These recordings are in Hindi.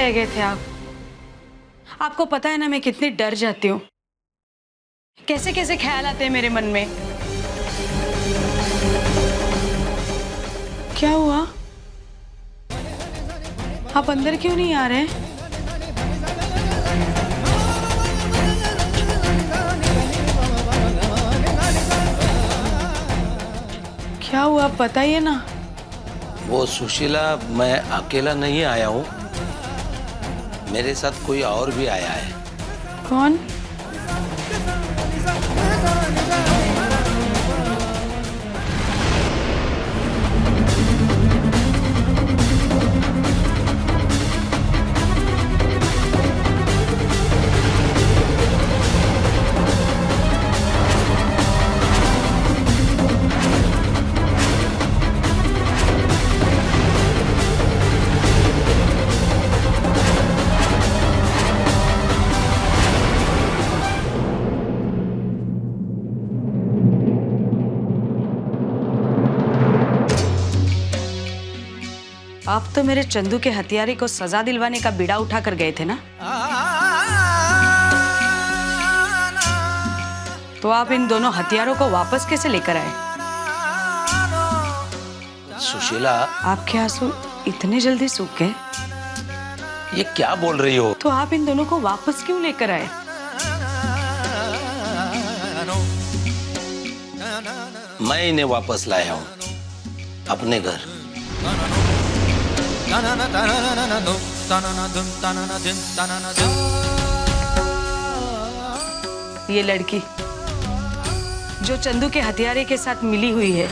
रह गए थे आप? आपको पता है ना मैं कितनी डर जाती हूँ, कैसे कैसे ख्याल आते हैं मेरे मन में। क्या हुआ? आप अंदर क्यों नहीं आ रहे? क्या हुआ आप बताइए ना। वो सुशीला, मैं अकेला नहीं आया हूँ, मेरे साथ कोई और भी आया है। कौन? आप तो मेरे चंदू के हथियारे को सजा दिलवाने का बीड़ा उठा कर गए थे ना, तो आप इन दोनों हथियारों को वापस कैसे लेकर आए? सुशीला, आपके आंसू इतने जल्दी सूख गए? ये क्या बोल रही हो? तो आप इन दोनों को वापस क्यों लेकर आए? मैं इन्हें वापस लाया हूँ अपने घर। ये लड़की जो चंदू के हथियारे के साथ मिली हुई है,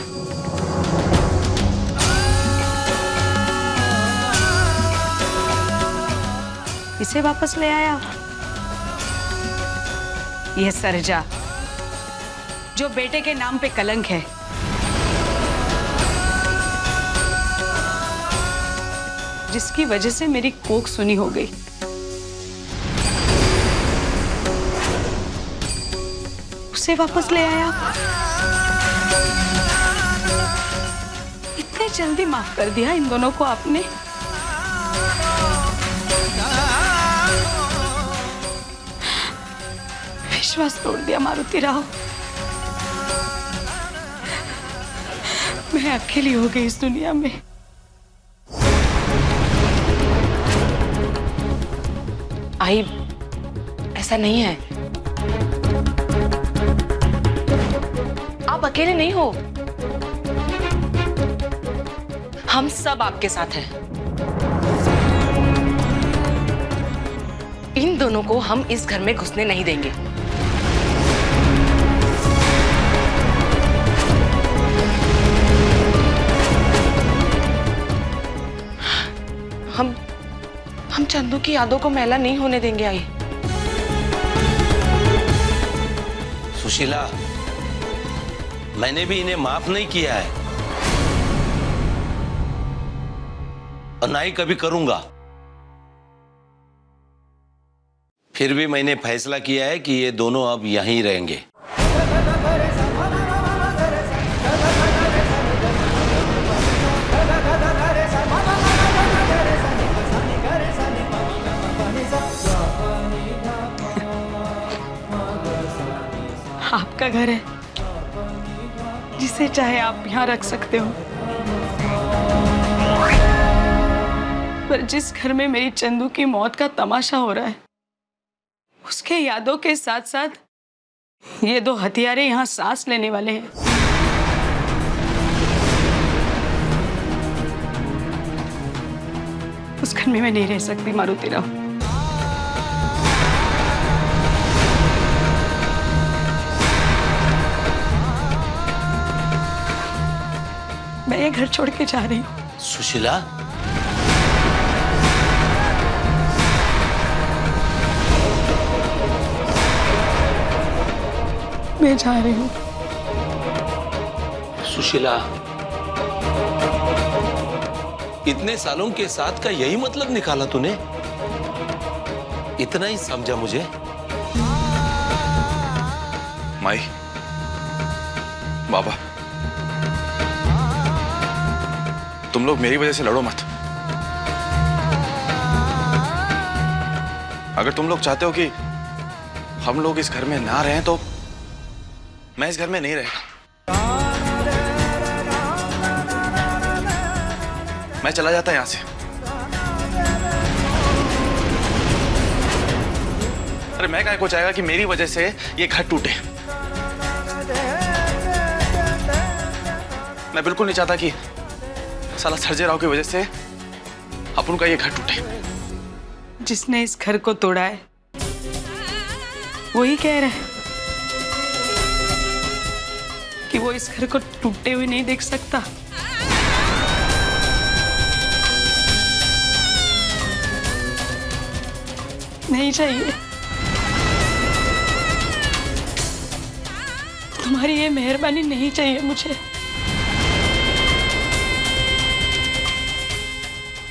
इसे वापस ले आया। यह सरजा जो बेटे के नाम पे कलंक है, जिसकी वजह से मेरी कोख सुनी हो गई, उसे वापस ले आया। इतने जल्दी माफ कर दिया इन दोनों को आपने? विश्वास तोड़ दिया मारुति राव। मैं अकेली हो गई इस दुनिया में। आई, ऐसा नहीं है। आप अकेले नहीं हो, हम सब आपके साथ हैं। इन दोनों को हम इस घर में घुसने नहीं देंगे। हम चंदू की यादों को मैला नहीं होने देंगे। आई, सुशीला, मैंने भी इन्हें माफ नहीं किया है और ना ही कभी करूंगा। फिर भी मैंने फैसला किया है कि ये दोनों अब यहीं रहेंगे। आपका घर है, जिसे चाहे आप यहाँ रख सकते हो, पर जिस घर में मेरी चंदू की मौत का तमाशा हो रहा है, उसके यादों के साथ साथ ये दो हथियारे यहाँ सांस लेने वाले हैं। उस घर में मैं नहीं रह सकती मारुति राव। मैं ये घर छोड़ के जा रही हूँ। सुशीला, मैं जा रही हूँ। सुशीला, इतने सालों के साथ का यही मतलब निकाला तूने? इतना ही समझा मुझे? माई, बाबा, तुम लोग मेरी वजह से लड़ो मत। अगर तुम लोग चाहते हो कि हम लोग इस घर में ना रहें तो मैं इस घर में नहीं रहेगा। मैं चला जाता यहां से। अरे मैं काहे को चाहेगा कि मेरी वजह से ये घर टूटे। मैं बिल्कुल नहीं चाहता कि साला सर्जे राव की वजह से अपन का ये घर टूटे। जिसने इस घर को तोड़ा है वही कह रहा है कि वो इस घर को टूटते हुए नहीं देख सकता। नहीं चाहिए, तुम्हारी ये मेहरबानी नहीं चाहिए मुझे।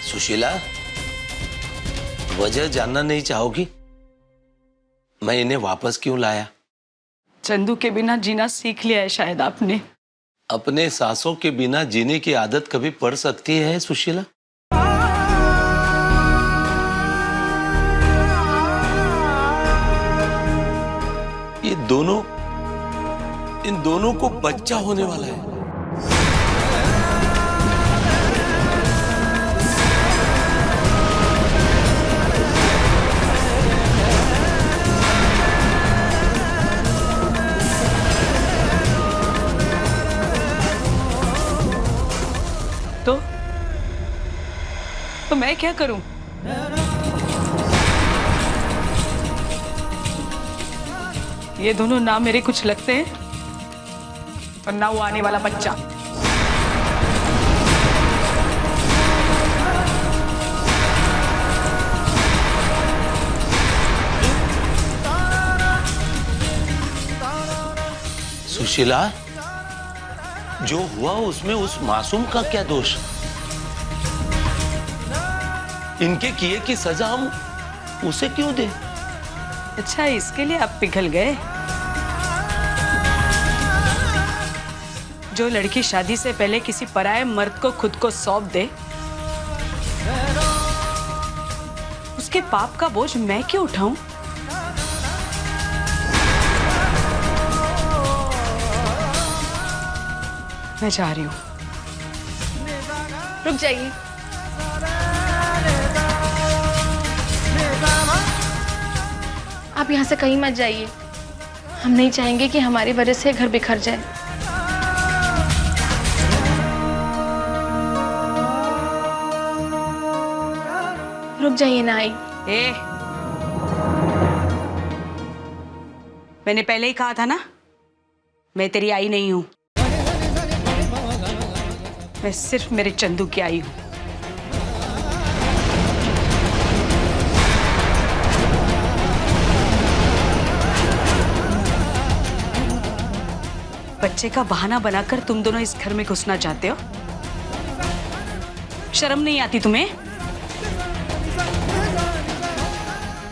सुशीला, वजह जानना नहीं चाहोगी? मैं इन्हें वापस क्यों लाया? चंदू के बिना जीना सीख लिया है शायद आपने। अपने सांसों के बिना जीने की आदत कभी पड़ सकती है सुशीला? ये दोनों, इन दोनों को बच्चा होने वाला है। तो मैं क्या करूं? ये दोनों ना मेरे कुछ लगते हैं और ना वो आने वाला बच्चा। सुशीला, जो हुआ उसमें उस मासूम का क्या दोष? इनके किए की सजा हम उसे क्यों दे? अच्छा, इसके लिए आप पिघल गए? जो लड़की शादी से पहले किसी पराये मर्द को खुद को सौंप दे, उसके पाप का बोझ मैं क्यों उठाऊं? मैं जा रही हूं। रुक जाइए। आप यहाँ से कहीं मत जाइए। हम नहीं चाहेंगे कि हमारी वजह से घर बिखर जाए। रुक जाइए ना आई। मैंने पहले ही कहा था ना, मैं तेरी आई नहीं हूं। मैं सिर्फ मेरे चंदू की आई हूं। बच्चे का बहाना बनाकर तुम दोनों इस घर में घुसना चाहते हो? शर्म नहीं आती तुम्हें?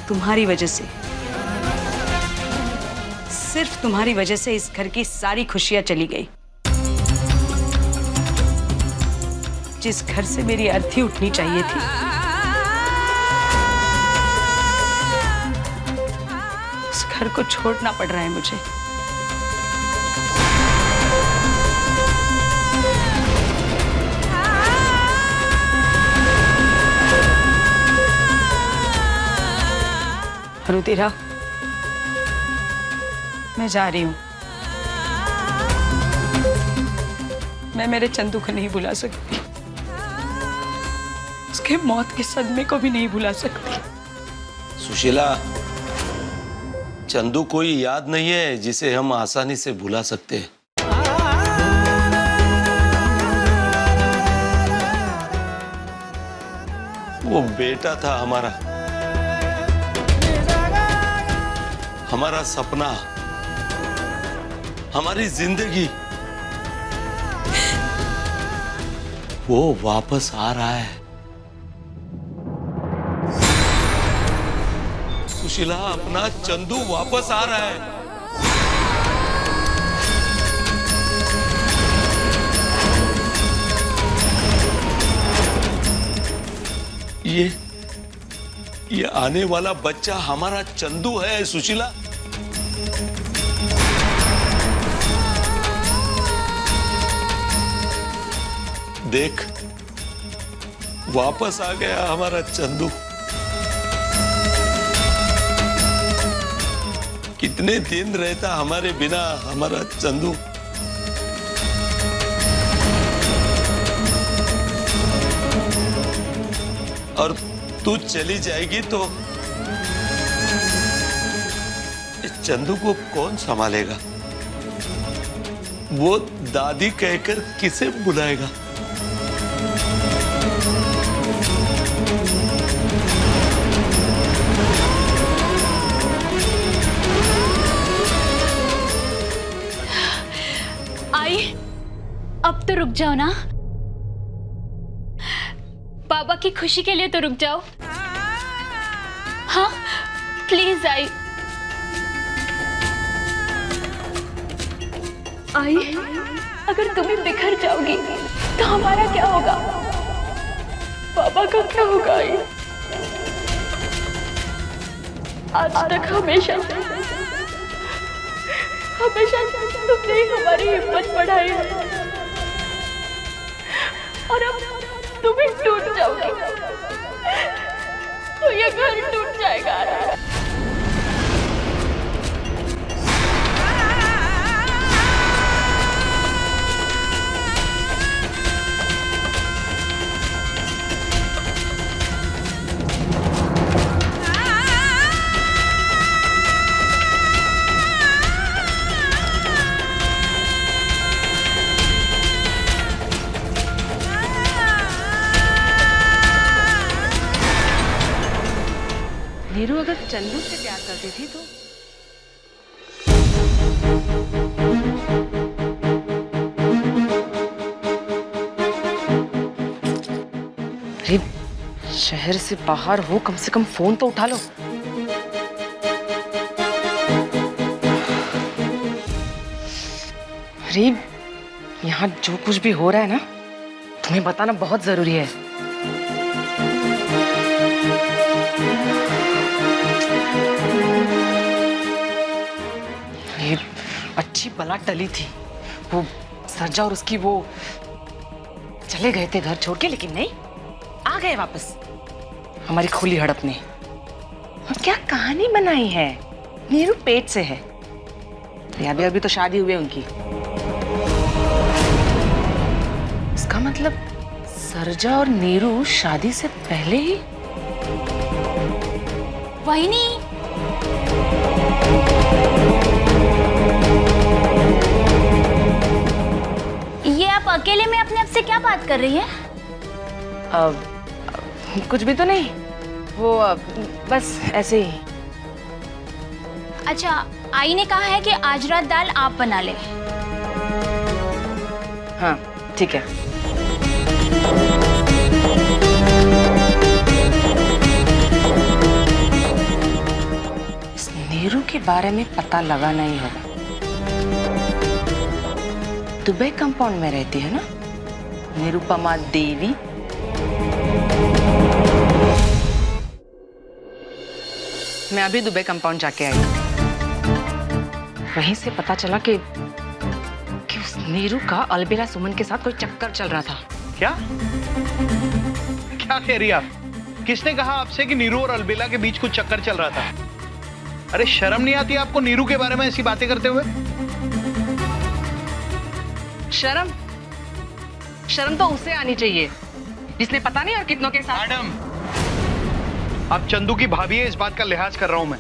तुम्हारी वजह से, सिर्फ तुम्हारी वजह से इस घर की सारी खुशियां चली गई। जिस घर से मेरी अर्थी उठनी चाहिए थी, उस घर को छोड़ना पड़ रहा है मुझे। रुधिरा, मैं जा रही हूं। मैं मेरे चंदू को नहीं भुला सकती, उसके मौत के सदमे को भी नहीं भुला सकती। सुशीला, चंदू कोई याद नहीं है जिसे हम आसानी से भुला सकते हैं। वो बेटा था हमारा, हमारा सपना, हमारी जिंदगी। वो वापस आ रहा है। सुशीला, अपना चंदू वापस आ रहा है। ये आने वाला बच्चा हमारा चंदू है सुशीला। देख, वापस आ गया हमारा चंदू। कितने दिन रहता हमारे बिना हमारा चंदू। और तू चली जाएगी तो इस चंदू को कौन संभालेगा? वो दादी कहकर किसे बुलाएगा? आई, अब तो रुक जाओ ना। बाबा की खुशी के लिए तो रुक जाओ। हाँ प्लीज आई। आई, अगर तुम ही बिखर जाओगी तो हमारा क्या होगा? बाबा का क्या होगा? आई, आज तक हमेशा तुमने ही हमारी हिम्मत बढ़ाई है और अब तुम ही टूट जाओगी तो ये घर टूट जाएगा। नीरू अगर चंदू से प्यार करती थी तो अरे शहर से बाहर हो, कम से कम फोन तो उठा लो। अरे यहाँ जो कुछ भी हो रहा है ना, तुम्हें बताना बहुत जरूरी है। ये अच्छी बला टली थी। वो सरजा और उसकी वो चले गए थे घर छोड़ के, लेकिन नहीं, आ गए वापस हमारी खुली हड़प ने। और क्या कहानी बनाई है। नीरू पेट से है, अभी तो शादी हुई है उनकी। इसका मतलब सरजा और नीरू शादी से पहले ही। वही नहीं, ये आप अकेले में अपने आप से क्या बात कर रही हैं? कुछ भी तो नहीं, वो बस ऐसे ही। अच्छा, आई ने कहा है कि आज रात दाल आप बना ले। हाँ ठीक है। इस नीरू के बारे में पता लगाना ही होगा। दुबई कंपाउंड में रहती है ना निरुपमा देवी। मैं अभी दुबई कंपाउंड जाके आई। वहीं से पता चला कि उस नीरू का अलबेला सुमन के साथ कोई चक्कर चल रहा था। क्या क्या कह रही आप? किसने कहा आपसे कि नीरू और अलबेला के बीच कुछ चक्कर चल रहा था? अरे शर्म नहीं आती आपको नीरू के बारे में ऐसी बातें करते हुए? शर्म तो उसे आनी चाहिए जिसने पता नहीं और कितनों के साथ। मैडम, आप चंदू की भाभी है, इस बात का लिहाज कर रहा हूं मैं।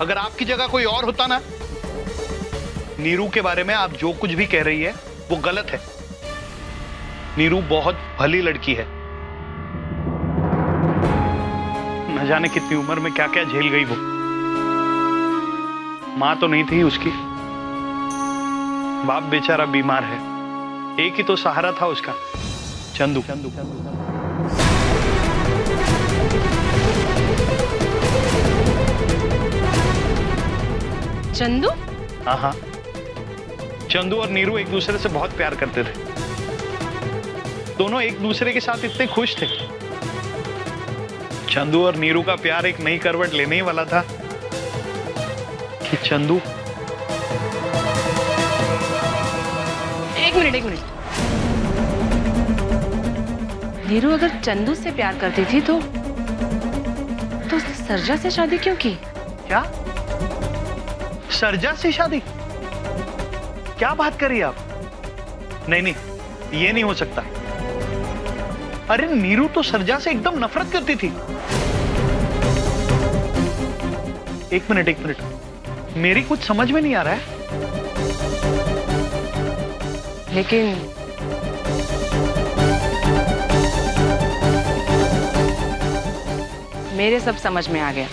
अगर आपकी जगह कोई और होता ना, नीरू के बारे में आप जो कुछ भी कह रही है वो गलत है। नीरू बहुत भली लड़की है। न जाने कितनी उम्र में क्या क्या झेल गई वो। मां तो नहीं थी उसकी, बाप बेचारा बीमार है। एक ही तो सहारा था उसका, चंदू। चंदू? हाँ, चंदू और नीरू एक दूसरे से बहुत प्यार करते थे। दोनों एक दूसरे के साथ इतने खुश थे। चंदू और नीरू का प्यार एक नई करवट लेने ही वाला था कि चंदू। एक मिनट। नीरू अगर चंदू से प्यार करती थी तो उसने सरजा से शादी क्यों की? क्या? सरजा से शादी? क्या बात करी आप? नहीं, ये नहीं हो सकता। अरे नीरू तो सरजा से एकदम नफरत करती थी। एक मिनट, मेरी कुछ समझ में नहीं आ रहा है। लेकिन मेरे सब समझ में आ गया।